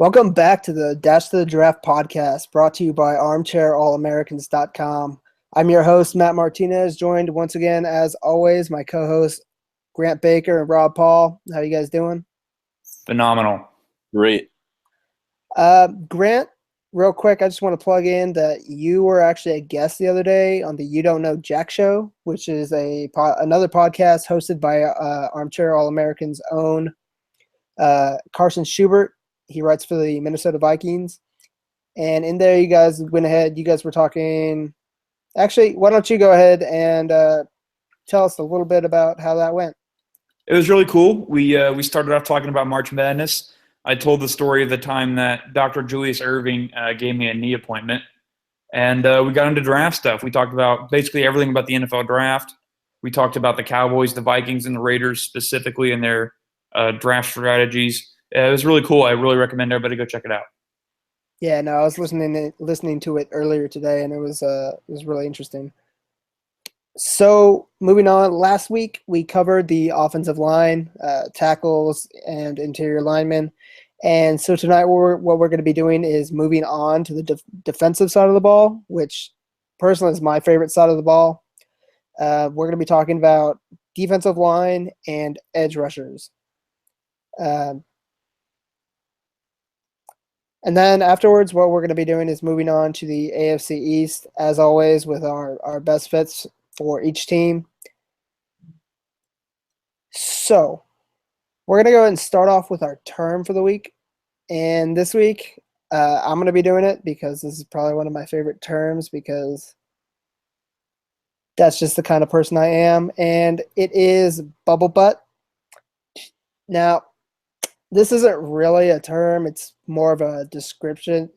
Welcome back to the Dash to the Draft podcast brought to you by ArmchairAllAmericans.com. I'm your host, Matt Martinez, joined once again, as always, my co-hosts, Grant Baker and Rob Paul. How you guys doing? Phenomenal. Great. Grant, real quick, I just want to plug in that you were actually a guest the other day on the You Don't Know Jack Show, which is another podcast hosted by Armchair All-Americans' own Carson Schubert. He writes for the Minnesota Vikings. And in there, you guys went ahead. You guys were talking. Actually, why don't you go ahead and tell us a little bit about how that went? It was really cool. We started off talking about March Madness. I told the story of the time that Dr. Julius Irving gave me a knee appointment. And we got into draft stuff. We talked about basically everything about the NFL draft. We talked about the Cowboys, the Vikings, and the Raiders specifically and their draft strategies. It was really cool. I really recommend everybody go check it out. Yeah, no, I was listening to it earlier today, and it was really interesting. So moving on, last week we covered the offensive line, tackles, and interior linemen, and so tonight what we're going to be doing is moving on to the defensive side of the ball, which personally is my favorite side of the ball. We're going to be talking about defensive line and edge rushers. And then afterwards, what we're going to be doing is moving on to the AFC East, as always, with our best fits for each team. So we're going to go ahead and start off with our term for the week. And this week, I'm going to be doing it because this is probably one of my favorite terms because that's just the kind of person I am. And it is bubble butt. Now, this isn't really a term. It's more of a description.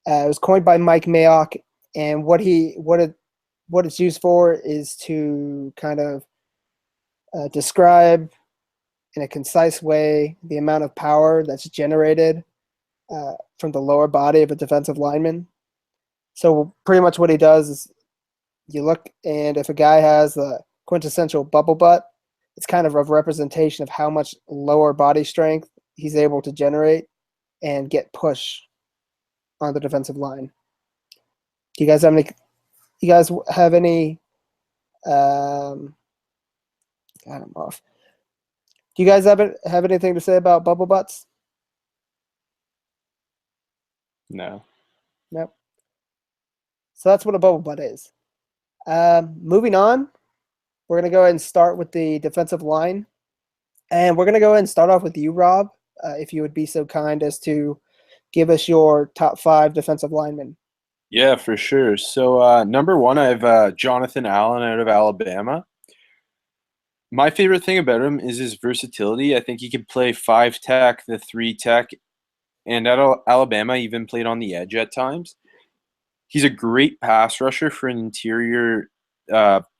It was coined by Mike Mayock, and what it's used for is to kind of describe in a concise way the amount of power that's generated from the lower body of a defensive lineman. So pretty much what he does is you look, and if a guy has the quintessential bubble butt, it's kind of a representation of how much lower body strength he's able to generate and get push on the defensive line. Do you guys have any? You guys have any? God, I'm off. Do you guys have anything to say about bubble butts? No. Nope. So that's what a bubble butt is. Moving on. We're going to go ahead and start with the defensive line. And we're going to go ahead and start off with you, Rob, if you would be so kind as to give us your top 5 defensive linemen. Yeah, for sure. So number 1, I have Jonathan Allen out of Alabama. My favorite thing about him is his versatility. I think he can play 5-tech, the 3-tech, and at Alabama even played on the edge at times. He's a great pass rusher for an interior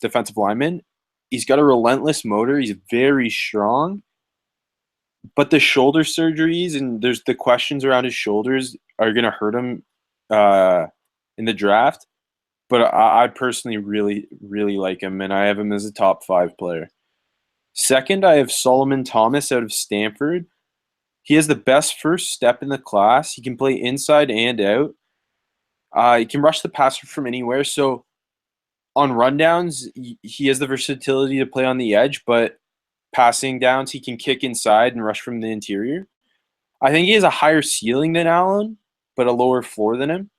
defensive lineman. He's got a relentless motor. He's very strong. But the shoulder surgeries and there's the questions around his shoulders are going to hurt him in the draft. But I personally really, really like him, and I have him as a top 5 player. Second, I have Solomon Thomas out of Stanford. He has the best first step in the class. He can play inside and out. He can rush the passer from anywhere. So on rundowns, he has the versatility to play on the edge, but passing downs, he can kick inside and rush from the interior. I think he has a higher ceiling than Allen, but a lower floor than him.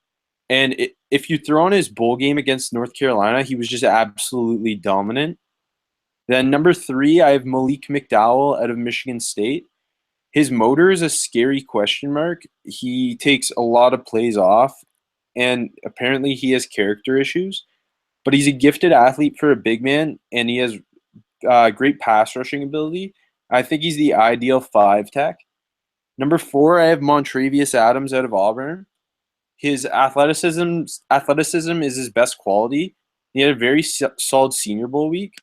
And if you throw on his bowl game against North Carolina, he was just absolutely dominant. Then number 3, I have Malik McDowell out of Michigan State. His motor is a scary question mark. He takes a lot of plays off, and apparently he has character issues. But he's a gifted athlete for a big man, and he has great pass rushing ability. I think he's the ideal 5-tech. Number 4, I have Montravius Adams out of Auburn. His athleticism is his best quality. He had a very solid Senior Bowl week.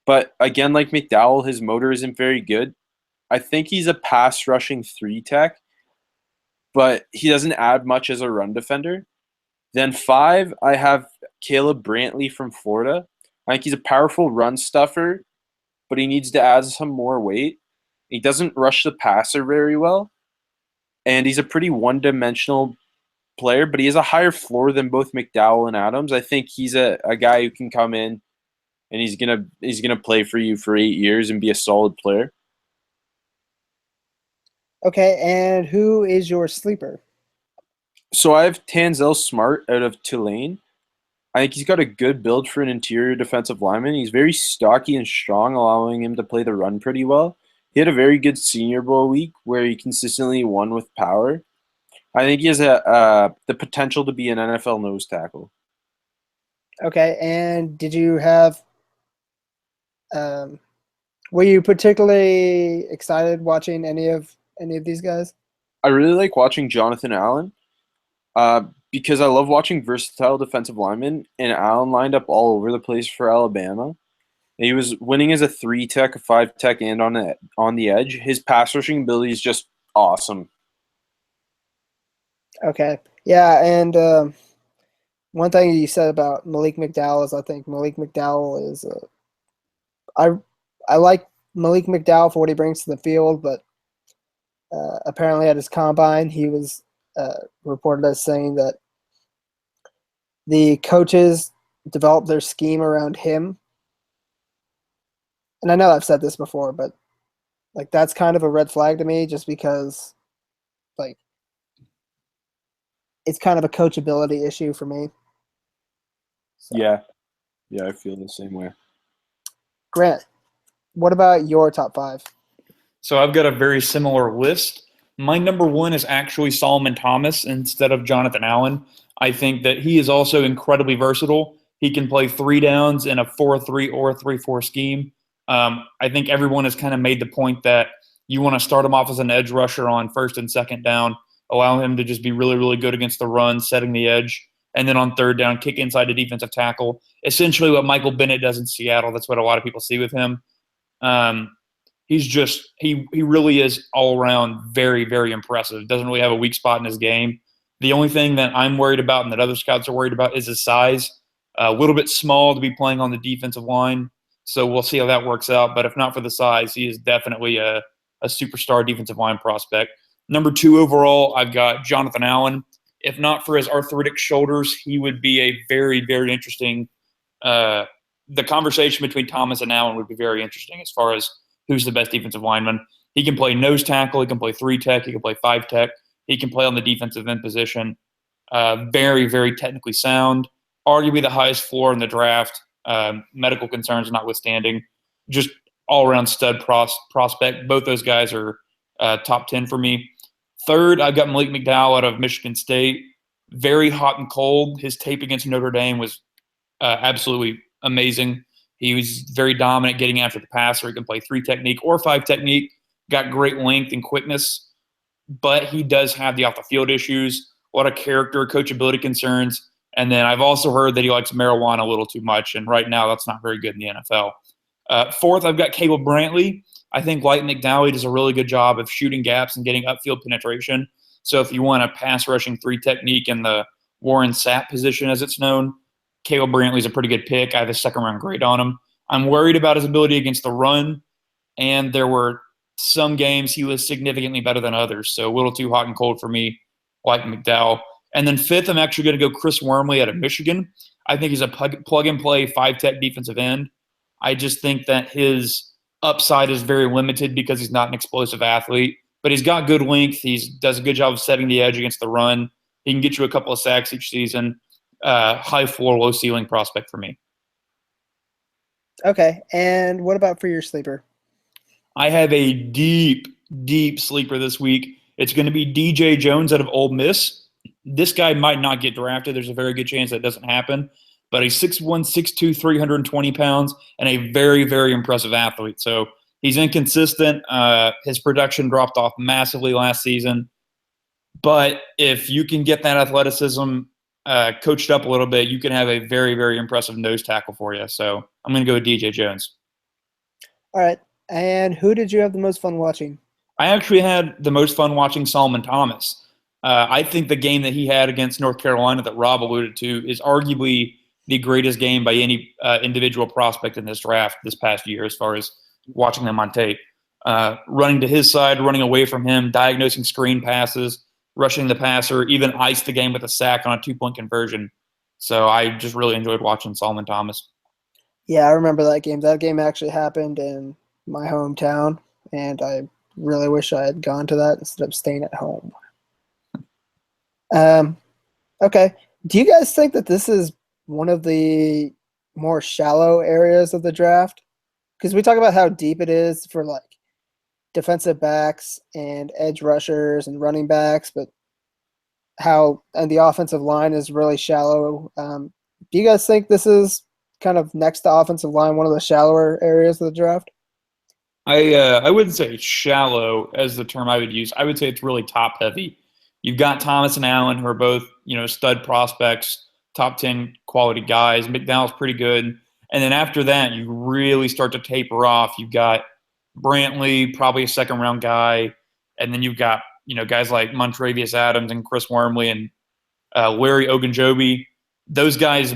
But again, like McDowell, his motor isn't very good. I think he's a pass rushing 3-tech, but he doesn't add much as a run defender. Then 5, I have Caleb Brantley from Florida. I think he's a powerful run stuffer, but he needs to add some more weight. He doesn't rush the passer very well, and he's a pretty one-dimensional player, but he has a higher floor than both McDowell and Adams. I think he's a guy who can come in and he's gonna play for you for 8 years and be a solid player. Okay, and who is your sleeper? So I have Tanzel Smart out of Tulane. I think he's got a good build for an interior defensive lineman. He's very stocky and strong, allowing him to play the run pretty well. He had a very good Senior Bowl week where he consistently won with power. I think he has the potential to be an NFL nose tackle. Okay, and did you have were you particularly excited watching any of these guys? I really like watching Jonathan Allen because I love watching versatile defensive linemen, and Allen lined up all over the place for Alabama. He was winning as a 3-tech, a 5-tech, and on the edge. His pass rushing ability is just awesome. Okay, yeah, and one thing you said about Malik McDowell is I think Malik McDowell is I like Malik McDowell for what he brings to the field, but apparently at his combine he was reported as saying that the coaches developed their scheme around him. And I know I've said this before, but like that's kind of a red flag to me just because like it's kind of a coachability issue for me. So. Yeah, I feel the same way. Grant, what about your top 5? So I've got a very similar list. My number 1 is actually Solomon Thomas instead of Jonathan Allen. I think that he is also incredibly versatile. He can play 3 downs in a 4-3 or a 3-4 scheme. I think everyone has kind of made the point that you want to start him off as an edge rusher on first and second down, allow him to just be really, really good against the run, setting the edge, and then on third down, kick inside the defensive tackle. Essentially what Michael Bennett does in Seattle. That's what a lot of people see with him. He's just he really is all around very, very impressive. Doesn't really have a weak spot in his game. The only thing that I'm worried about and that other scouts are worried about is his size. A little bit small to be playing on the defensive line. So we'll see how that works out. But if not for the size, he is definitely a superstar defensive line prospect. Number 2 overall, I've got Jonathan Allen. If not for his arthritic shoulders, he would be a very, very interesting the conversation between Thomas and Allen would be very interesting as far as who's the best defensive lineman. He can play nose tackle. He can play 3-tech. He can play 5-tech. He can play on the defensive end position. Very, very technically sound. Arguably the highest floor in the draft. Medical concerns notwithstanding. Just all-around stud prospect. Both those guys are top 10 for me. Third, I've got Malik McDowell out of Michigan State. Very hot and cold. His tape against Notre Dame was absolutely amazing. He was very dominant getting after the passer. He can play 3 technique or 5 technique. Got great length and quickness. But he does have the off-the-field issues, a lot of character, coachability concerns. And then I've also heard that he likes marijuana a little too much, and right now that's not very good in the NFL. Fourth, I've got Caleb Brantley. I think like McDowell, he does a really good job of shooting gaps and getting upfield penetration. So if you want a pass-rushing 3 technique in the Warren Sapp position, as it's known, Caleb Brantley's a pretty good pick. I have a second-round grade on him. I'm worried about his ability against the run, and there were some games he was significantly better than others, so a little too hot and cold for me, like McDowell. And then fifth, I'm actually going to go Chris Wormley out of Michigan. I think he's a plug-and-play 5-tech defensive end. I just think that his upside is very limited because he's not an explosive athlete, but he's got good length. He does a good job of setting the edge against the run. He can get you a couple of sacks each season. High floor, low ceiling prospect for me. Okay, and what about for your sleeper? I have a deep, deep sleeper this week. It's going to be DJ Jones out of Ole Miss. This guy might not get drafted. There's a very good chance that doesn't happen. But he's 6'1", 6'2", 320 pounds, and a very, very impressive athlete. So he's inconsistent. His production dropped off massively last season. But if you can get that athleticism coached up a little bit, you can have a very, very impressive nose tackle for you. So I'm going to go with DJ Jones. All right. And who did you have the most fun watching? I actually had the most fun watching Solomon Thomas. I think the game that he had against North Carolina that Rob alluded to is arguably the greatest game by any individual prospect in this draft this past year as far as watching them on tape. running to his side, running away from him, diagnosing screen passes, rushing the passer, even iced the game with a sack on a 2-point conversion. So I just really enjoyed watching Solomon Thomas. Yeah, I remember that game. That game actually happened in my hometown, and I really wish I had gone to that instead of staying at home. Okay. Do you guys think that this is one of the more shallow areas of the draft? Because we talk about how deep it is for like defensive backs and edge rushers and running backs, but and the offensive line is really shallow. Do you guys think this is kind of next to offensive line, one of the shallower areas of the draft? I wouldn't say shallow as the term I would use. I would say it's really top heavy. You've got Thomas and Allen, who are both, stud prospects, top 10 quality guys. McDowell's pretty good. And then after that, you really start to taper off. You've got Brantley, probably a second-round guy. And then you've got, guys like Montravius Adams and Chris Wormley and Larry Ogunjobi. Those guys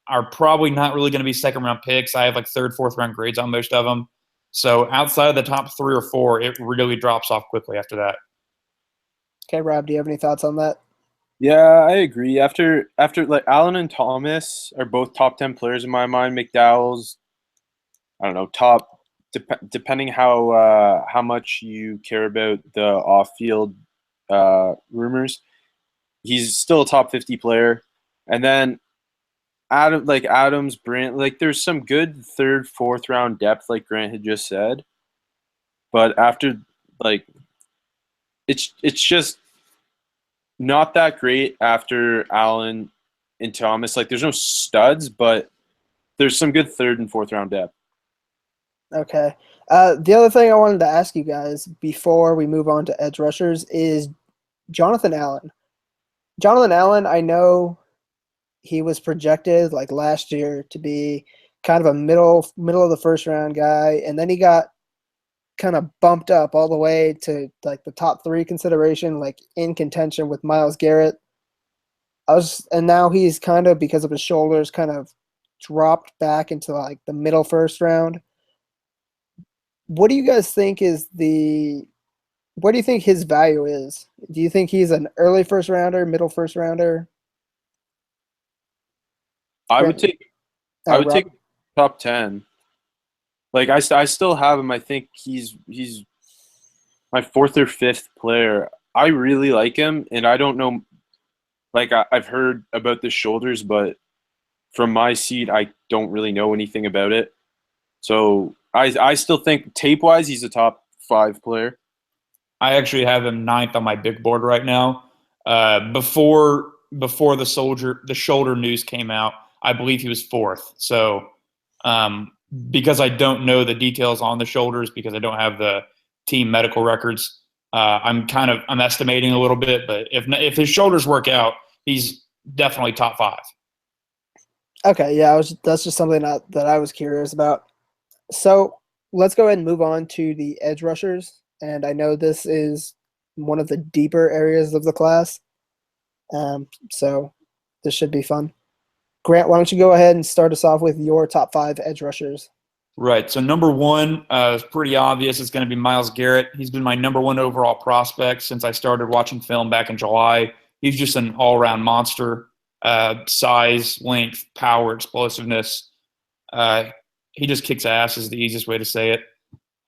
are probably not really going to be second-round picks. I have like third, fourth-round grades on most of them. So outside of the top 3 or 4, it really drops off quickly after that. Okay, Rob, do you have any thoughts on that? Yeah, I agree. After like Allen and Thomas are both top 10 players in my mind. McDowell's, I don't know, top depending how much you care about the off-field rumors. He's still a top 50 player. And then Adams, Brant, like there's some good third, fourth round depth, like Grant had just said. But after it's just not that great after Allen and Thomas. Like there's no studs, but there's some good third and fourth round depth. Okay. The other thing I wanted to ask you guys before we move on to edge rushers is Jonathan Allen. Jonathan Allen, I know he was projected like last year to be kind of a middle of the first round guy, and then he got kind of bumped up all the way to like the top 3 consideration, like in contention with Myles Garrett. And now he's kind of, because of his shoulders, kind of dropped back into like the middle first round. What do you guys think what do you think his value is? Do you think he's an early first rounder, middle first rounder? I would take top 10. Like I still have him. I think he's my 4th or 5th player. I really like him, and I don't know. Like I've heard about the shoulders, but from my seat, I don't really know anything about it. So I still think tape-wise, he's a top 5 player. I actually have him 9th on my big board right now. Before the shoulder news came out, I believe he was 4th. So because I don't know the details on the shoulders, because I don't have the team medical records, I'm estimating a little bit. But if his shoulders work out, he's definitely top 5. Okay, yeah, that's just something that I was curious about. So let's go ahead and move on to the edge rushers. And I know this is one of the deeper areas of the class. So this should be fun. Grant, why don't you go ahead and start us off with your top 5 edge rushers? Right. So number 1 is pretty obvious. It's going to be Myles Garrett. He's been my number 1 overall prospect since I started watching film back in July. He's just an all-around monster. Size, length, power, explosiveness. He just kicks ass is the easiest way to say it.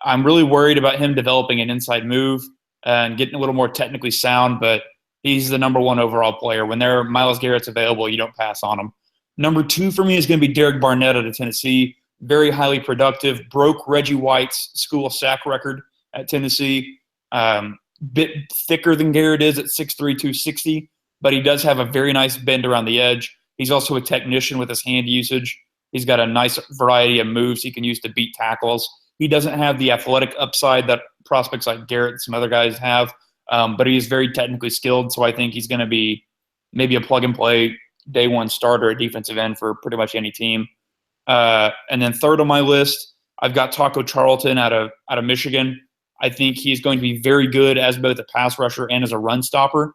I'm really worried about him developing an inside move and getting a little more technically sound, but he's the number 1 overall player. When Myles Garrett's available, you don't pass on him. Number 2 for me is going to be Derek Barnett out of Tennessee. Very highly productive. Broke Reggie White's school sack record at Tennessee. Bit thicker than Garrett is at 6'3", 260, but he does have a very nice bend around the edge. He's also a technician with his hand usage. He's got a nice variety of moves he can use to beat tackles. He doesn't have the athletic upside that prospects like Garrett and some other guys have, but he is very technically skilled, so I think he's going to be maybe a plug-and-play day 1 starter at defensive end for pretty much any team. And then 3rd on my list, I've got Taco Charlton out of Michigan. I think he's going to be very good as both a pass rusher and as a run stopper.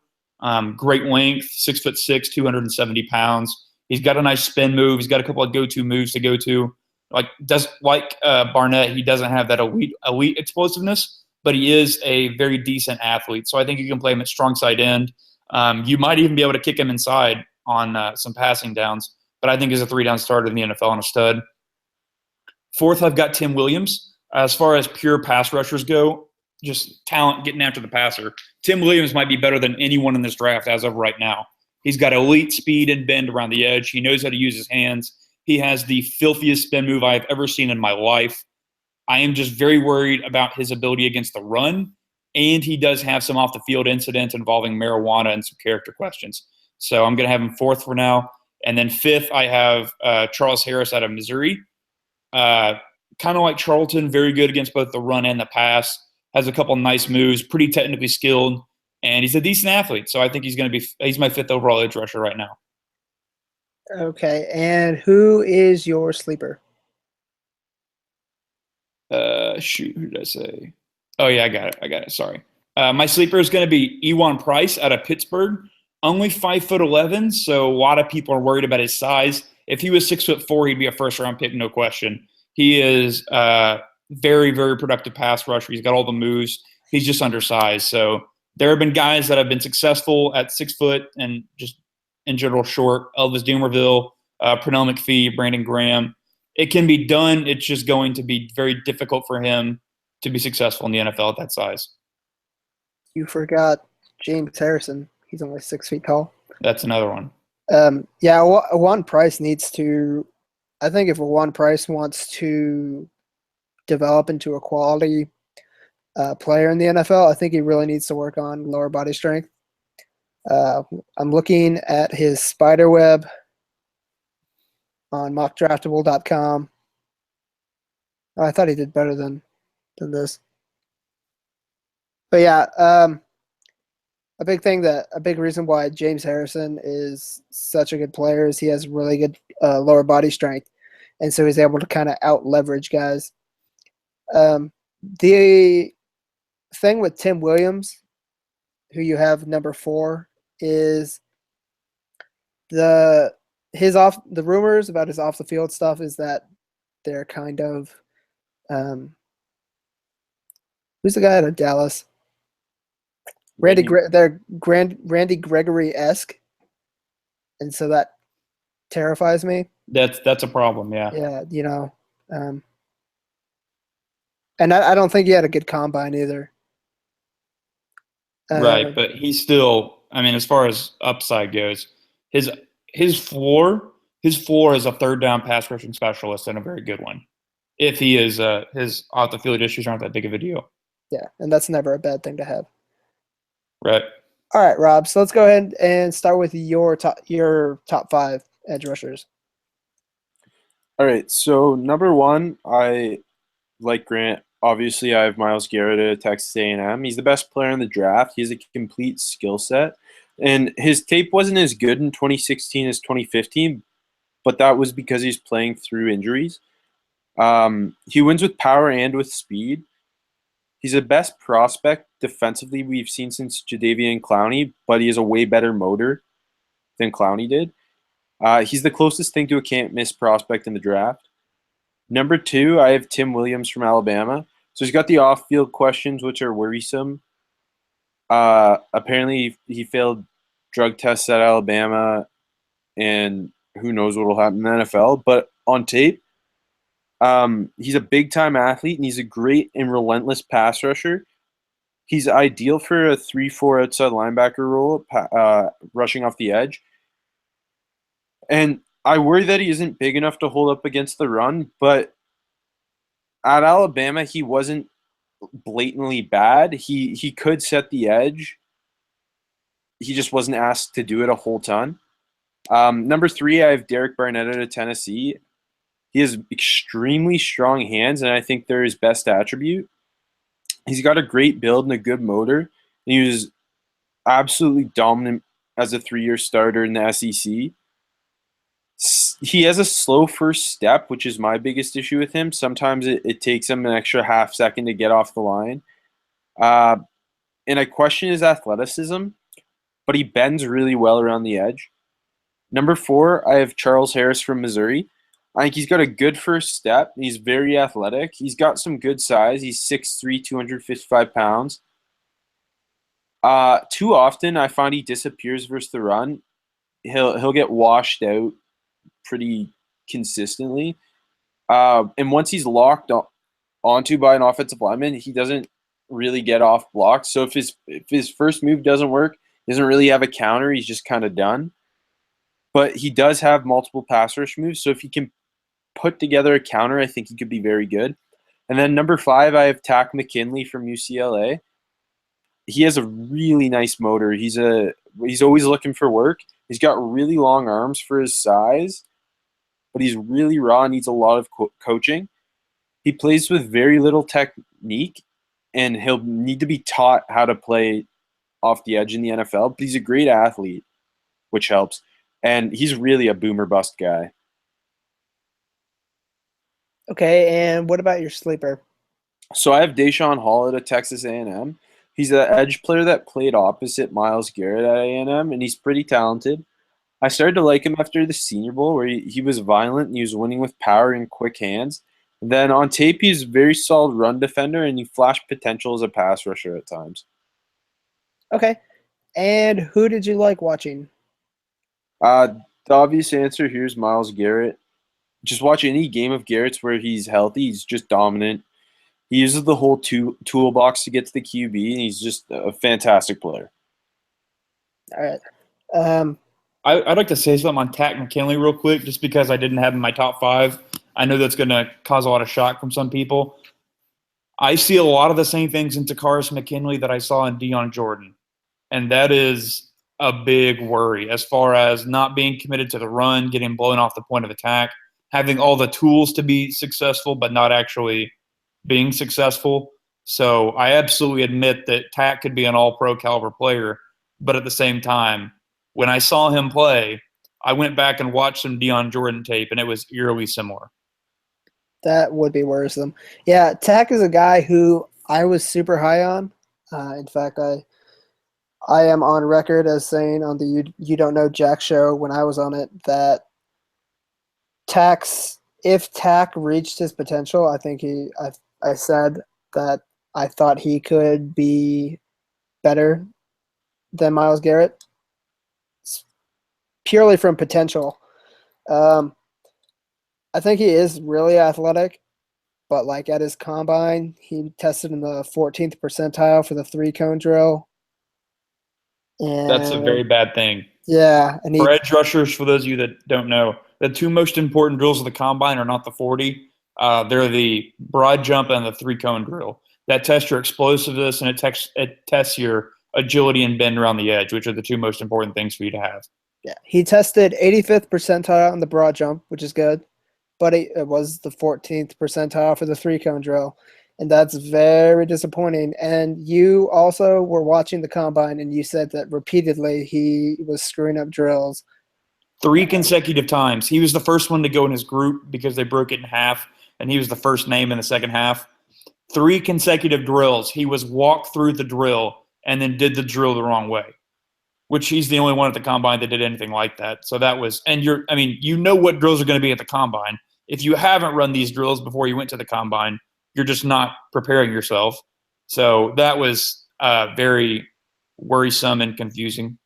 Great length, 6'6", 270 pounds. He's got a nice spin move. He's got a couple of go-to moves to go to. Barnett, he doesn't have that elite explosiveness, but he is a very decent athlete. So I think you can play him at strong side end. You might even be able to kick him inside on some passing downs, but I think he's a 3-down starter in the NFL and a stud. Fourth, I've got Tim Williams. As far as pure pass rushers go, just talent getting after the passer, Tim Williams might be better than anyone in this draft as of right now. He's got elite speed and bend around the edge. He knows how to use his hands. He has the filthiest spin move I've ever seen in my life. I am just very worried about his ability against the run, and he does have some off-the-field incidents involving marijuana and some character questions. So I'm going to have him fourth for now. And then fifth, I have Charles Harris out of Missouri. Kind of like Charlton, very good against both the run and the pass. Has a couple nice moves, pretty technically skilled, and he's a decent athlete. So I think he's my fifth overall edge rusher right now. Okay, and who is your sleeper? Who did I say? Oh yeah, I got it. Sorry. My sleeper is going to be Ewan Price out of Pittsburgh. Only 5'11", so a lot of people are worried about his size. If he was 6'4", he'd be a first-round pick, no question. He is very, very productive pass rusher. He's got all the moves. He's just undersized. So there have been guys that have been successful at 6 foot and just in general short. Elvis Dumerville, Pernell McPhee, Brandon Graham. It can be done. It's just going to be very difficult for him to be successful in the NFL at that size. You forgot James Harrison. He's only 6 feet tall. That's another one. Juwan Price needs to – I think if Juwan Price wants to develop into a quality player in the NFL, I think he really needs to work on lower body strength. I'm looking at his spider web on mockdraftable.com. I thought he did better than this. But yeah, a big reason why James Harrison is such a good player is he has really good lower body strength, and so he's able to kind of out leverage guys. The thing with Tim Williams, who you have number 4, is the rumors about his off the field stuff is that they're kind of who's the guy out of Dallas? Randy Gregory-esque, and so that terrifies me. That's a problem, yeah. Yeah, and I don't think he had a good combine either. Right, but he's still. I mean, as far as upside goes, his floor is a third down pass rushing specialist and a very good one. If he is, his off the field issues aren't that big of a deal. Yeah, and that's never a bad thing to have. Right. All right, Rob. So let's go ahead and start with your top 5 edge rushers. All right. So number 1, I like Grant. Obviously, I have Myles Garrett at Texas A&M. He's the best player in the draft. He has a complete skill set, and his tape wasn't as good in 2016 as 2015, but that was because he's playing through injuries. He wins with power and with speed. He's the best prospect defensively we've seen since Jadeveon Clowney, but he has a way better motor than Clowney did. He's the closest thing to a can't-miss prospect in the draft. Number 2, I have Tim Williams from Alabama. So he's got the off-field questions, which are worrisome. Apparently, he failed drug tests at Alabama, and who knows what will happen in the NFL. But on tape, he's a big-time athlete, and he's a great and relentless pass rusher. He's ideal for a 3-4 outside linebacker role, rushing off the edge. And I worry that he isn't big enough to hold up against the run, but at Alabama, he wasn't blatantly bad. He could set the edge. He just wasn't asked to do it a whole ton. Number 3, I have Derek Barnett out of Tennessee. He has extremely strong hands, and I think they're his best attribute. He's got a great build and a good motor. He was absolutely dominant as a 3-year starter in the SEC. He has a slow first step, which is my biggest issue with him. Sometimes it takes him an extra half second to get off the line. And I question his athleticism, but he bends really well around the edge. Number 4, I have Charles Harris from Missouri. I think he's got a good first step. He's very athletic. He's got some good size. He's 6'3", 255 pounds. Too often, I find he disappears versus the run. He'll get washed out pretty consistently. And once he's locked onto by an offensive lineman, he doesn't really get off blocks. So if his first move doesn't work, he doesn't really have a counter. He's just kind of done. But he does have multiple pass rush moves. So if he can put together a counter, I think he could be very good. And then number 5, I have Takk McKinley from UCLA. He has a really nice motor. He's always looking for work. He's got really long arms for his size, but he's really raw and needs a lot of coaching. He plays with very little technique, and he'll need to be taught how to play off the edge in the NFL. But he's a great athlete, which helps. And he's really a boomer bust guy. Okay, and what about your sleeper? So I have Deshaun Hall at Texas A&M. He's an edge player that played opposite Myles Garrett at A&M, and he's pretty talented. I started to like him after the Senior Bowl, where he was violent and he was winning with power and quick hands. And then on tape, he's a very solid run defender, and he flashed potential as a pass rusher at times. Okay, and who did you like watching? The obvious answer here is Myles Garrett. Just watch any game of Garrett's where he's healthy. He's just dominant. He uses the whole toolbox to get to the QB, and he's just a fantastic player. All right. I'd like to say something on Takk McKinley real quick, just because I didn't have him in my top 5. I know that's going to cause a lot of shock from some people. I see a lot of the same things in Takkarist McKinley that I saw in Dion Jordan, and that is a big worry as far as not being committed to the run, getting blown off the point of attack, having all the tools to be successful but not actually being successful. So I absolutely admit that Takk could be an all-pro caliber player, but at the same time, when I saw him play, I went back and watched some Dion Jordan tape, and it was eerily similar. That would be worrisome. Yeah, Takk is a guy who I was super high on. In fact, I am on record as saying on the You Don't Know Jack show when I was on it that if Takk reached his potential, I think I said that I thought he could be better than Myles Garrett, purely from potential. I think he is really athletic, but like at his combine, he tested in the 14th percentile for the 3-cone drill. And That's a very bad thing. Yeah. And for edge rushers, for those of you that don't know, the 2 most important drills of the combine are not the 40. They're the broad jump and the 3-cone drill. That tests your explosiveness, and it tests your agility and bend around the edge, which are the 2 most important things for you to have. Yeah, he tested 85th percentile on the broad jump, which is good, but it was the 14th percentile for the 3-cone drill, and that's very disappointing. And you also were watching the combine, and you said that repeatedly he was screwing up drills. 3 consecutive times. He was the first one to go in his group because they broke it in half, and he was the first name in the second half. 3 consecutive drills. He was walked through the drill and then did the drill the wrong way, which he's the only one at the combine that did anything like that. So that was – and you know what drills are going to be at the combine. If you haven't run these drills before you went to the combine, you're just not preparing yourself. So that was very worrisome and confusing.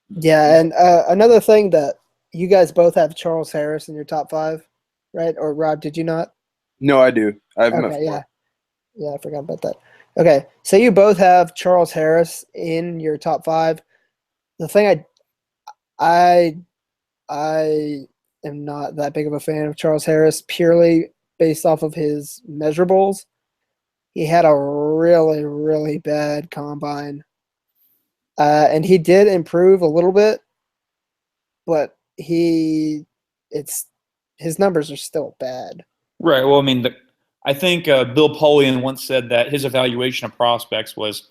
Yeah, and another thing that you guys both have Charles Harris in your top 5, right? Or Rob, did you not? No, I do. I have him at 4. Yeah, I forgot about that. Okay, so you both have Charles Harris in your top 5. The thing I am not that big of a fan of Charles Harris purely based off of his measurables. He had a really, really bad combine. And he did improve a little bit, but his numbers are still bad. Right. Well, I think Bill Polian once said that his evaluation of prospects was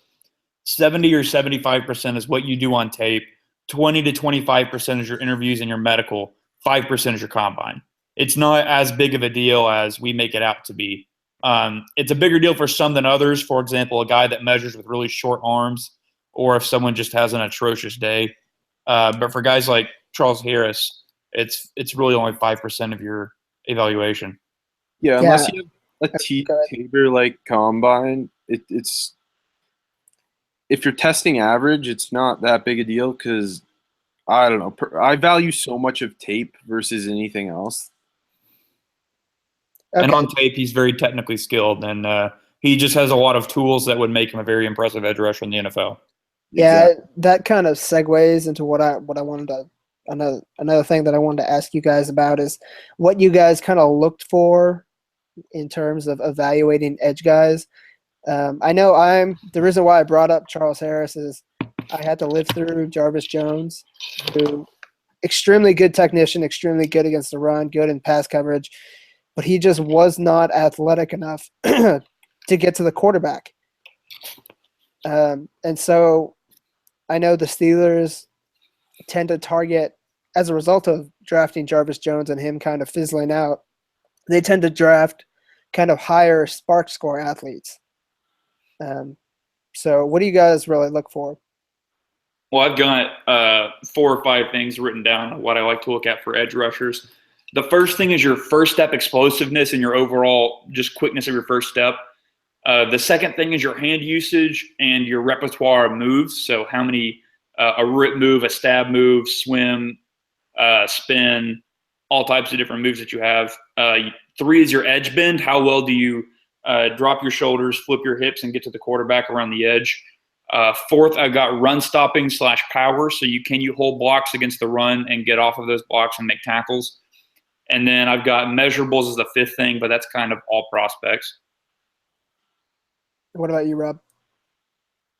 70 or 75% is what you do on tape, 20 to 25% is your interviews and your medical, 5% is your combine. It's not as big of a deal as we make it out to be. It's a bigger deal for some than others. For example, a guy that measures with really short arms, or if someone just has an atrocious day. But for guys like Charles Harris, it's really only 5% of your evaluation. Yeah, Yeah. unless you have a Go ahead. Tabor like combine, it's if you're testing average, it's not that big a deal because I don't know. I value so much of tape versus anything else. And Okay. on tape, he's very technically skilled, and he just has a lot of tools that would make him a very impressive edge rusher in the NFL. Yeah, Exactly. that kind of segues into what I wanted to another thing that I wanted to ask you guys about is what you guys kind of looked for in terms of evaluating edge guys. I know the reason why I brought up Charles Harris is I had to live through Jarvis Jones, who extremely good technician, extremely good against the run, good in pass coverage, but he just was not athletic enough to get to the quarterback. And so I know the Steelers tend to target, as a result of drafting Jarvis Jones and him kind of fizzling out, they tend to draft kind of higher spark score athletes. So what do you guys really look for? Well, I've got 4 or 5 things written down of what I like to look at for edge rushers. The first thing is your first step explosiveness and your overall just quickness of your first step. The second thing is your hand usage and your repertoire of moves. So how many a rip move, a stab move, swim, spin, all types of different moves that you have. 3 is your edge bend. How well do you drop your shoulders, flip your hips, and get to the quarterback around the edge? 4th, I've got run stopping / power. So can you hold blocks against the run and get off of those blocks and make tackles? And then I've got measurables as the 5th thing, but that's kind of all prospects. What about you, Rob?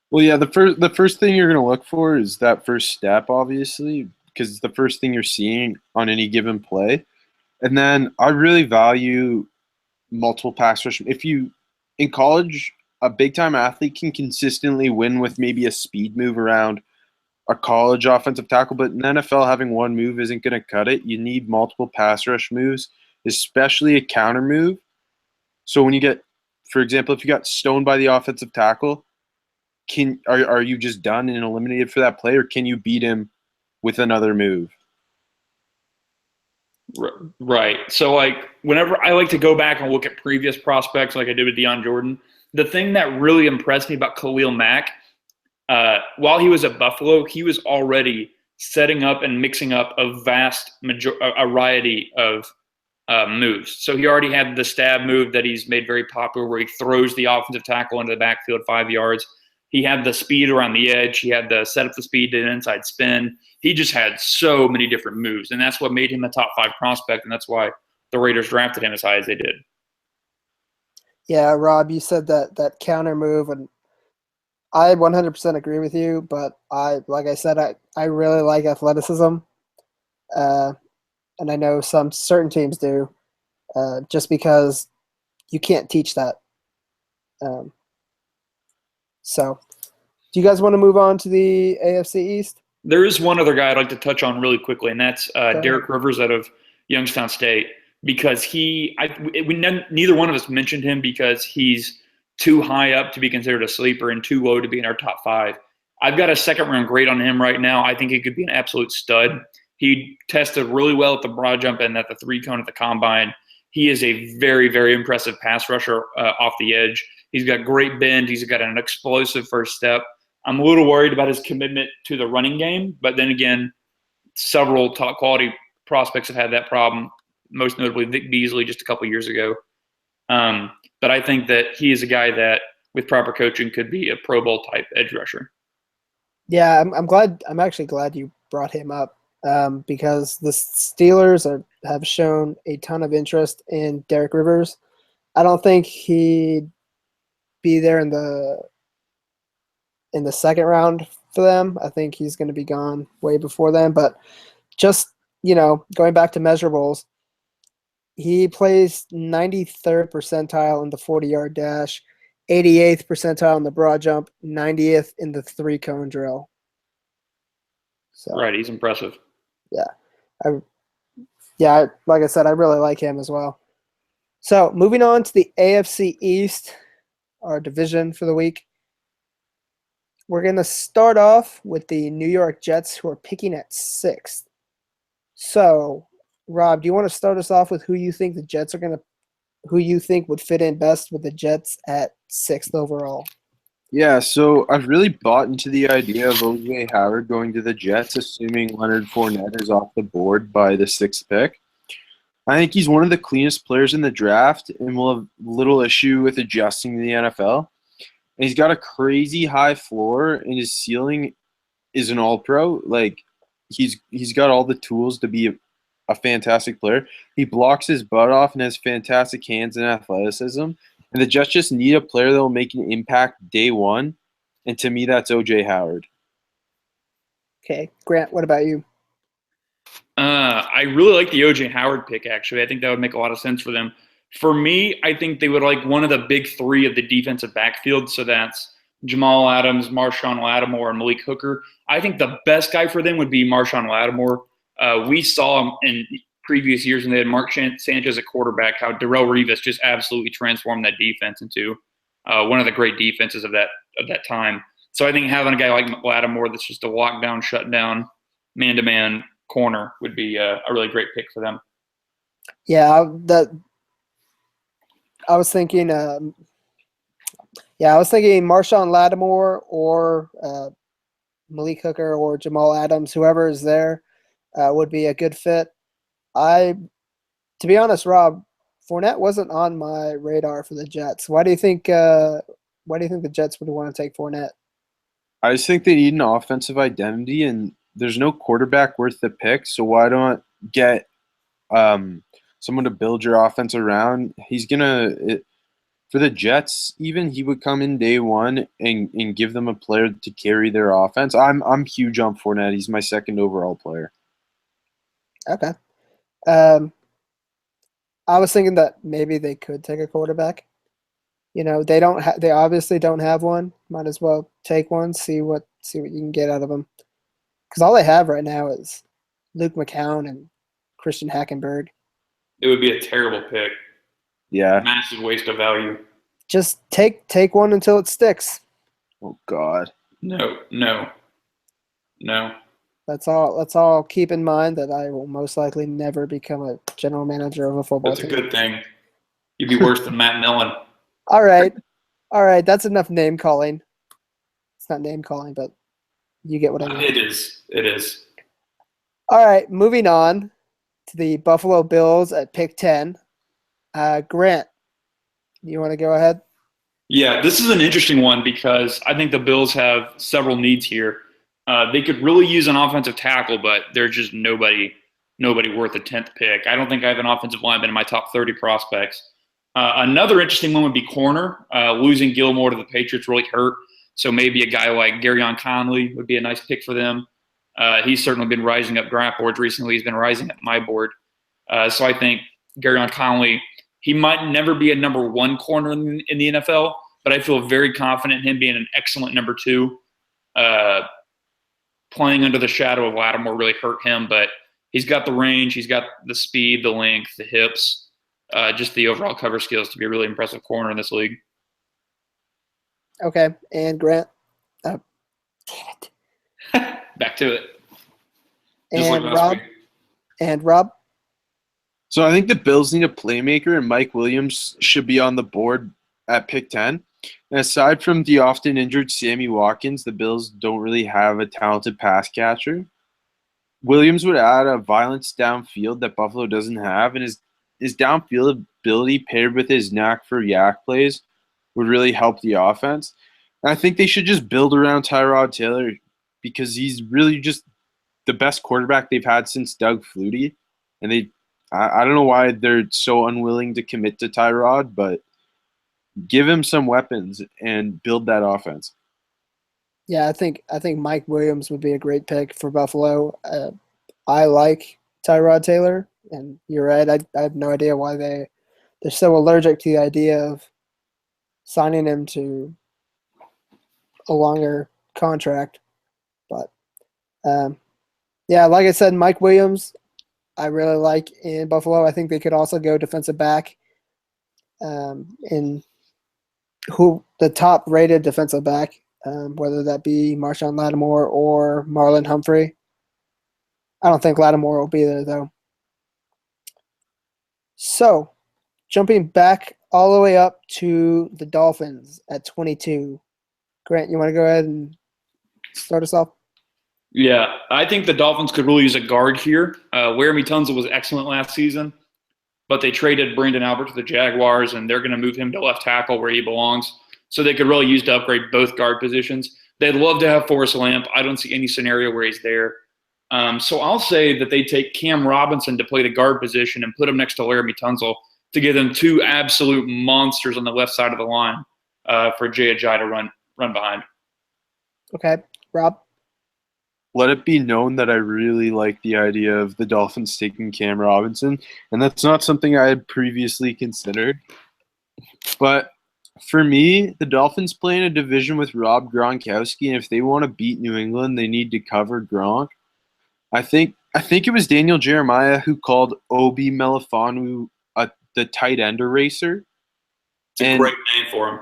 Well, yeah, the first thing you're going to look for is that first step, obviously, because it's the first thing you're seeing on any given play. And then I really value multiple pass rush. If you in college, a big time athlete can consistently win with maybe a speed move around a college offensive tackle, but in the NFL, having one move isn't going to cut it. You need multiple pass rush moves, especially a counter move. So when you get, for example, if you got stoned by the offensive tackle, are you just done and eliminated for that play, or can you beat him with another move? Right. So, whenever I like to go back and look at previous prospects, like I did with Deion Jordan, the thing that really impressed me about Khalil Mack, while he was at Buffalo, he was already setting up and mixing up a vast variety of moves. So he already had the stab move that he's made very popular, where he throws the offensive tackle into the backfield 5 yards. He had the speed around the edge. He had the set up the speed to an inside spin. He just had so many different moves, and that's what made him a top 5 prospect, and that's why the Raiders drafted him as high as they did. Yeah, Rob, you said that counter move, and I 100% agree with you. But like I said, I really like athleticism, and I know some certain teams do, just because you can't teach that. So, do you guys want to move on to the AFC East? There is one other guy I'd like to touch on really quickly, and that's Derek Rivers out of Youngstown State, because neither one of us mentioned him because he's too high up to be considered a sleeper and too low to be in our top 5. I've got a second-round grade on him right now. I think he could be an absolute stud. He tested really well at the broad jump and at the 3-cone at the combine. He is a very, very impressive pass rusher off the edge. He's got great bend. He's got an explosive first step. I'm a little worried about his commitment to the running game, but then again, several top quality prospects have had that problem, most notably Vic Beasley just a couple years ago. But I think that he is a guy that, with proper coaching, could be a Pro Bowl type edge rusher. Yeah, I'm actually glad you brought him up, because the Steelers have shown a ton of interest in Derek Rivers. I don't think he'd be there in the second round for them. I think he's going to be gone way before then. But just, going back to measurables, he plays 93rd percentile in the 40-yard dash, 88th percentile in the broad jump, 90th in the 3-cone drill. So, right, he's impressive. Yeah, like I said, I really like him as well. So moving on to the AFC East, our division for the week. We're going to start off with the New York Jets, who are picking at 6th. So Rob, do you want to start us off with who you think who you think would fit in best with the Jets at 6th overall? Yeah, so I've really bought into the idea of O.J. Howard going to the Jets, assuming Leonard Fournette is off the board by the 6th pick. I think he's one of the cleanest players in the draft and will have little issue with adjusting to the NFL. And he's got a crazy high floor, and his ceiling is an all-pro. Like, he's got all the tools to be a fantastic player. He blocks his butt off and has fantastic hands and athleticism. And the Jets just need a player that will make an impact day one. And to me, that's O.J. Howard. Okay, Grant, what about you? I really like the O.J. Howard pick, actually. I think that would make a lot of sense for them. For me, I think they would like one of the big three of the defensive backfield. So that's Jamal Adams, Marshawn Lattimore, and Malik Hooker. I think the best guy for them would be Marshawn Lattimore. We saw him in previous years when they had Mark Sanchez at quarterback, how Darrelle Revis just absolutely transformed that defense into one of the great defenses of that time. So I think having a guy like Lattimore that's just a lockdown, shutdown, man-to-man corner would be a really great pick for them. Yeah, I was thinking Marshawn Lattimore or Malik Hooker or Jamal Adams, whoever is there, would be a good fit. To be honest, Rob, Fournette wasn't on my radar for the Jets. Why do you think the Jets would want to take Fournette? I just think they need an offensive identity, and there's no quarterback worth the pick. So why don't get someone to build your offense around? For the Jets, even he would come in day one and give them a player to carry their offense. I'm huge on Fournette. He's my 2nd overall player. Okay. I was thinking that maybe they could take a quarterback. You know, they obviously don't have one. Might as well take one, see what you can get out of them. Because all they have right now is Luke McCown and Christian Hackenberg. It would be a terrible pick. Yeah. Massive waste of value. Just take one until it sticks. Oh God. No. That's all. Keep in mind that I will most likely never become a general manager of a football That's team. a good thing. You'd be worse than Matt Millen. All right. That's enough name calling. It's not name calling, but you get what I mean. It is. All right, moving on to the Buffalo Bills at pick 10. Grant, you want to go ahead? Yeah, this is an interesting one because I think the Bills have several needs here. They could really use an offensive tackle, but there's just nobody worth a 10th pick. I don't think I have an offensive lineman in my top 30 prospects. Another interesting one would be corner. Losing Gilmore to the Patriots really hurt. So maybe a guy like Garyon Conley would be a nice pick for them. He's certainly been rising up draft boards recently. He's been rising up my board. So I think Garyon Conley, he might never be a number 1 corner in the NFL, but I feel very confident in him being an excellent number 2. Playing under the shadow of Lattimore really hurt him, but he's got the range, he's got the speed, the length, the hips, just the overall cover skills to be a really impressive corner in this league. Okay, and Grant. Damn it. Back to it. Just and like Rob. And Rob. So I think the Bills need a playmaker, and Mike Williams should be on the board at pick 10. And aside from the often injured Sammy Watkins, the Bills don't really have a talented pass catcher. Williams would add a violence downfield that Buffalo doesn't have, and his downfield ability paired with his knack for yak plays would really help the offense. And I think they should just build around Tyrod Taylor because he's really just the best quarterback they've had since Doug Flutie. And I don't know why they're so unwilling to commit to Tyrod, but give him some weapons and build that offense. Yeah, I think Mike Williams would be a great pick for Buffalo. I like Tyrod Taylor, and you're right. I have no idea why they're so allergic to the idea of signing him to a longer contract. But yeah, like I said, Mike Williams, I really like in Buffalo. I think they could also go defensive back. In who the top rated defensive back, whether that be Marshawn Lattimore or Marlon Humphrey. I don't think Lattimore will be there though. So, jumping back all the way up to the Dolphins at 22. Grant, you want to go ahead and start us off? Yeah, I think the Dolphins could really use a guard here. Laramie Tunsil was excellent last season, but they traded Brandon Albert to the Jaguars, and they're going to move him to left tackle where he belongs. So they could really use to upgrade both guard positions. They'd love to have Forrest Lamp. I don't see any scenario where he's there. So I'll say that they take Cam Robinson to play the guard position and put him next to Laramie Tunsil to give them two absolute monsters on the left side of the line for Jay Ajayi to run behind. Okay, Rob? Let it be known that I really like the idea of the Dolphins taking Cam Robinson, and that's not something I had previously considered. But for me, the Dolphins play in a division with Rob Gronkowski, and if they want to beat New England, they need to cover Gronk. I think it was Daniel Jeremiah who called Obi Melifonwu the tight end eraser. It's a great name for him.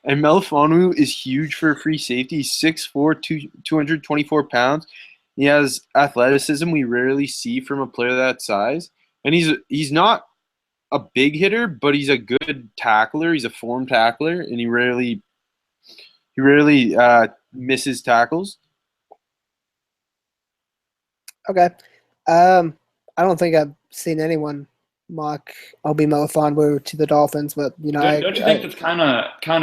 And Melifonwu is huge for a free safety. He's 6'4", 224 pounds. He has athleticism we rarely see from a player that size. And he's not a big hitter, but he's a good tackler. He's a form tackler, and he rarely misses tackles. Okay. I don't think I've seen anyone mock Obi Melifonwu to the Dolphins, but Don't you think that's kind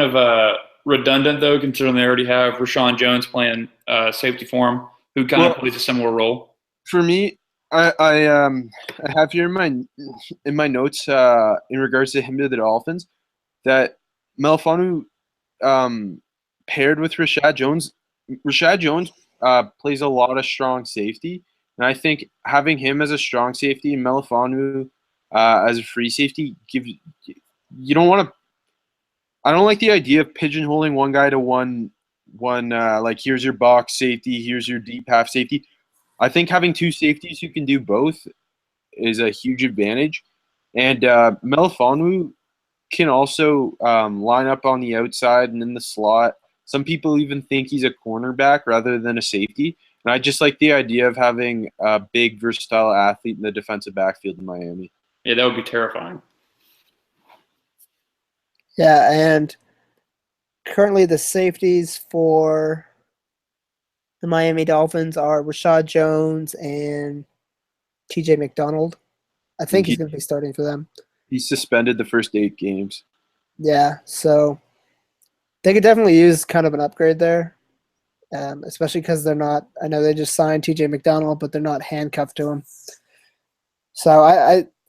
of redundant though, considering they already have Rashawn Jones playing safety for him, who kind of plays a similar role? For me, I have here in my notes in regards to him to the Dolphins that Melifonwu paired with Rashad Jones. Rashad Jones plays a lot of strong safety, and I think having him as a strong safety and Melifonwu as a free safety you don't want to. I don't like the idea of pigeonholing one guy to one like here's your box safety, here's your deep half safety. I think having two safeties who can do both is a huge advantage, and Melifonwu can also line up on the outside and in the slot. Some people even think he's a cornerback rather than a safety, and I just like the idea of having a big, versatile athlete in the defensive backfield in Miami. Yeah, that would be terrifying. Yeah, and currently the safeties for the Miami Dolphins are Rashad Jones and TJ McDonald. I think he's going to be starting for them. He's suspended the first 8 games. Yeah, so they could definitely use kind of an upgrade there, especially because they're not – I know they just signed TJ McDonald, but they're not handcuffed to him. So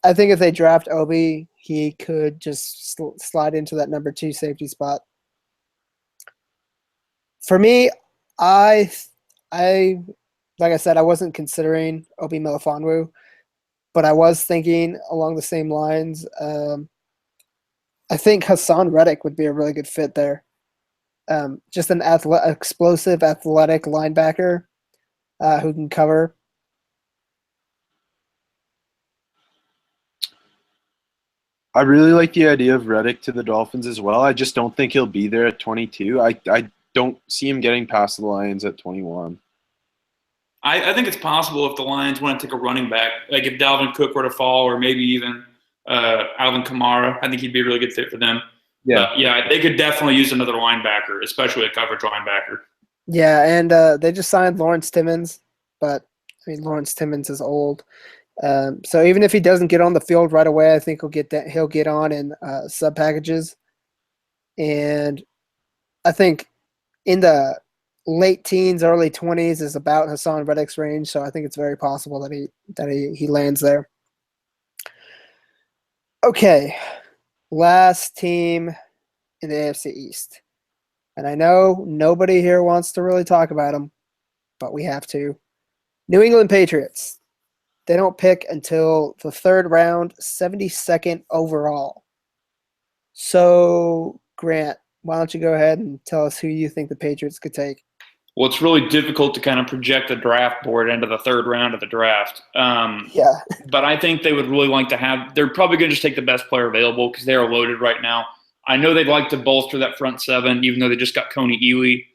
I think if they draft Obi, he could just slide into that number 2 safety spot. For me, like I said, I wasn't considering Obi Melifonwu, but I was thinking along the same lines. I think Hassan Reddick would be a really good fit there. Just an explosive, athletic linebacker who can cover. I really like the idea of Reddick to the Dolphins as well. I just don't think he'll be there at 22. I don't see him getting past the Lions at 21. I think it's possible if the Lions want to take a running back, like if Dalvin Cook were to fall, or maybe even Alvin Kamara. I think he'd be a really good fit for them. Yeah, but yeah, they could definitely use another linebacker, especially a coverage linebacker. Yeah, and they just signed Lawrence Timmons, but I mean Lawrence Timmons is old. So even if he doesn't get on the field right away, I think he'll get on in sub packages, and I think in the late teens, early 20s is about Hassan Reddick's range. So I think it's very possible that he lands there. Okay, last team in the AFC East, and I know nobody here wants to really talk about them, but we have to. New England Patriots. They don't pick until the 3rd round, 72nd overall. So, Grant, why don't you go ahead and tell us who you think the Patriots could take? Well, it's really difficult to kind of project the draft board into the 3rd round of the draft. Yeah. But I think they would really like to have – they're probably going to just take the best player available because they are loaded right now. I know they'd like to bolster that front 7, even though they just got Coney Ealy.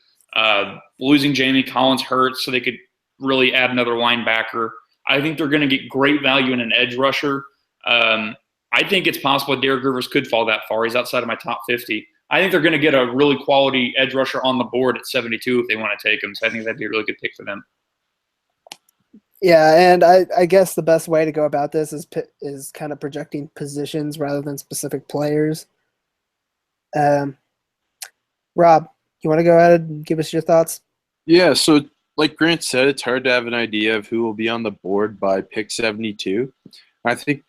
Losing Jamie Collins hurts, so they could really add another linebacker. I think they're going to get great value in an edge rusher. I think it's possible Derek Rivers could fall that far. He's outside of my top 50. I think they're going to get a really quality edge rusher on the board at 72 if they want to take him. So I think that'd be a really good pick for them. Yeah, and I guess the best way to go about this is kind of projecting positions rather than specific players. Rob, you want to go ahead and give us your thoughts? Yeah, so like Grant said, it's hard to have an idea of who will be on the board by pick 72. I think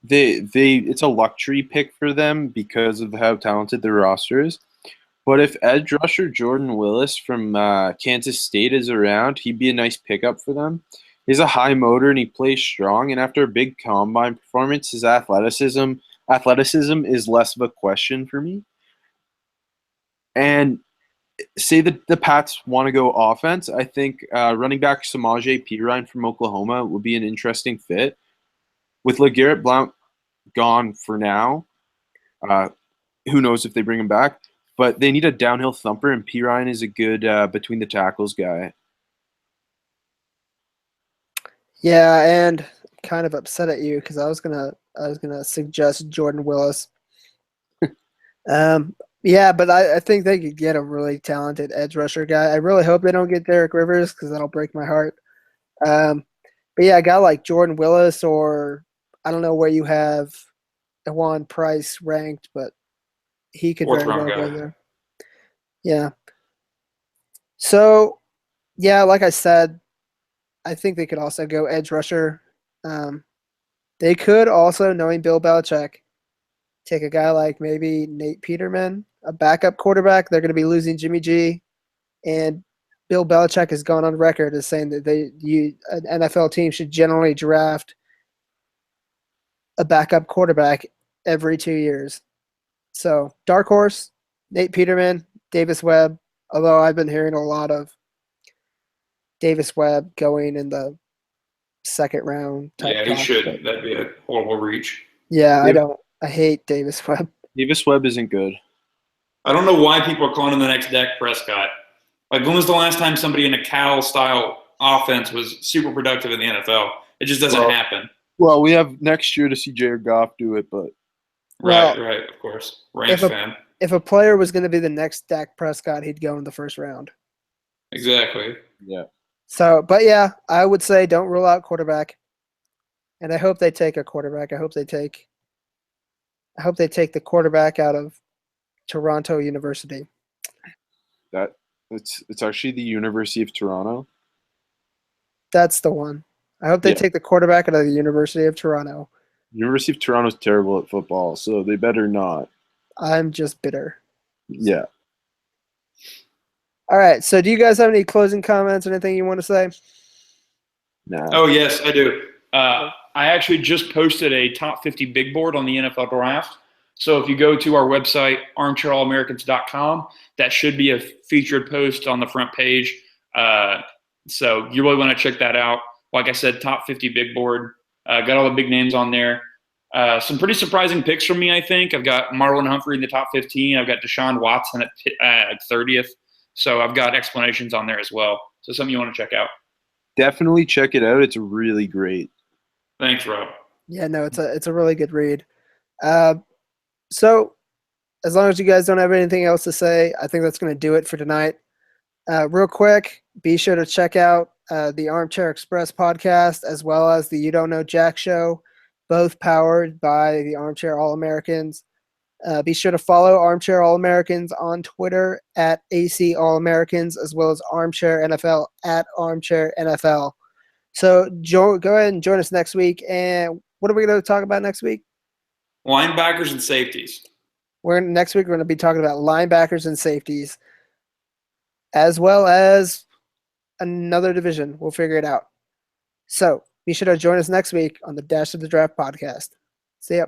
it's a luxury pick for them because of how talented their roster is. But if edge rusher Jordan Willis from Kansas State is around, he'd be a nice pickup for them. He's a high motor and he plays strong. And after a big combine performance, his athleticism is less of a question for me. And say that the Pats want to go offense, I think running back Samaje Perine from Oklahoma would be an interesting fit. With LeGarrette Blount gone for now, who knows if they bring him back, but they need a downhill thumper, and Perine is a good between the tackles guy. Yeah, and kind of upset at you because I was gonna suggest Jordan Willis. Yeah, but I think they could get a really talented edge rusher guy. I really hope they don't get Derek Rivers because that'll break my heart. But yeah, a guy like Jordan Willis, or I don't know where you have Ewan Price ranked, but he could very well go there. Yeah. So, yeah, like I said, I think they could also go edge rusher. They could also, knowing Bill Belichick, take a guy like maybe Nate Peterman, a backup quarterback. They're going to be losing Jimmy G, and Bill Belichick has gone on record as saying that an NFL team should generally draft a backup quarterback every 2 years. So dark horse, Nate Peterman, Davis Webb, although I've been hearing a lot of Davis Webb going in the second round type. Yeah, he should. That'd be a horrible reach. Yeah, I hate Davis Webb. Davis Webb isn't good. I don't know why people are calling him the next Dak Prescott. Like, when was the last time somebody in a Cal-style offense was super productive in the NFL? It just doesn't happen. Well, we have next year to see Jared Goff do it, but right, of course. Rams fan. If a player was going to be the next Dak Prescott, he'd go in the first round. Exactly. Yeah. So, but yeah, I would say don't rule out quarterback. And I hope they take a quarterback. I hope they take the quarterback out of Toronto University. It's actually the University of Toronto. That's the one. I hope they take the quarterback out of the University of Toronto. University of Toronto's terrible at football, so they better not. I'm just bitter. Yeah. All right. So, do you guys have any closing comments or anything you want to say? Nah. Oh, yes, I do. I actually just posted a top 50 big board on the NFL draft. So if you go to our website, armchairallamericans.com, that should be a featured post on the front page. So you really want to check that out. Like I said, top 50 big board. Got all the big names on there. Some pretty surprising picks from me, I think. I've got Marlon Humphrey in the top 15. I've got Deshaun Watson at 30th. So I've got explanations on there as well. So something you want to check out. Definitely check it out. It's really great. Thanks, Rob. Yeah, no, it's a really good read. So as long as you guys don't have anything else to say, I think that's going to do it for tonight. Real quick, be sure to check out the Armchair Express podcast as well as the You Don't Know Jack show, both powered by the Armchair All-Americans. Be sure to follow Armchair All-Americans on Twitter at AC All-Americans as well as Armchair NFL at Armchair NFL. So go ahead and join us next week. And what are we going to talk about next week? Linebackers and safeties. Next week we're going to be talking about linebackers and safeties as well as another division. We'll figure it out. So be sure to join us next week on the Dash of the Draft podcast. See ya.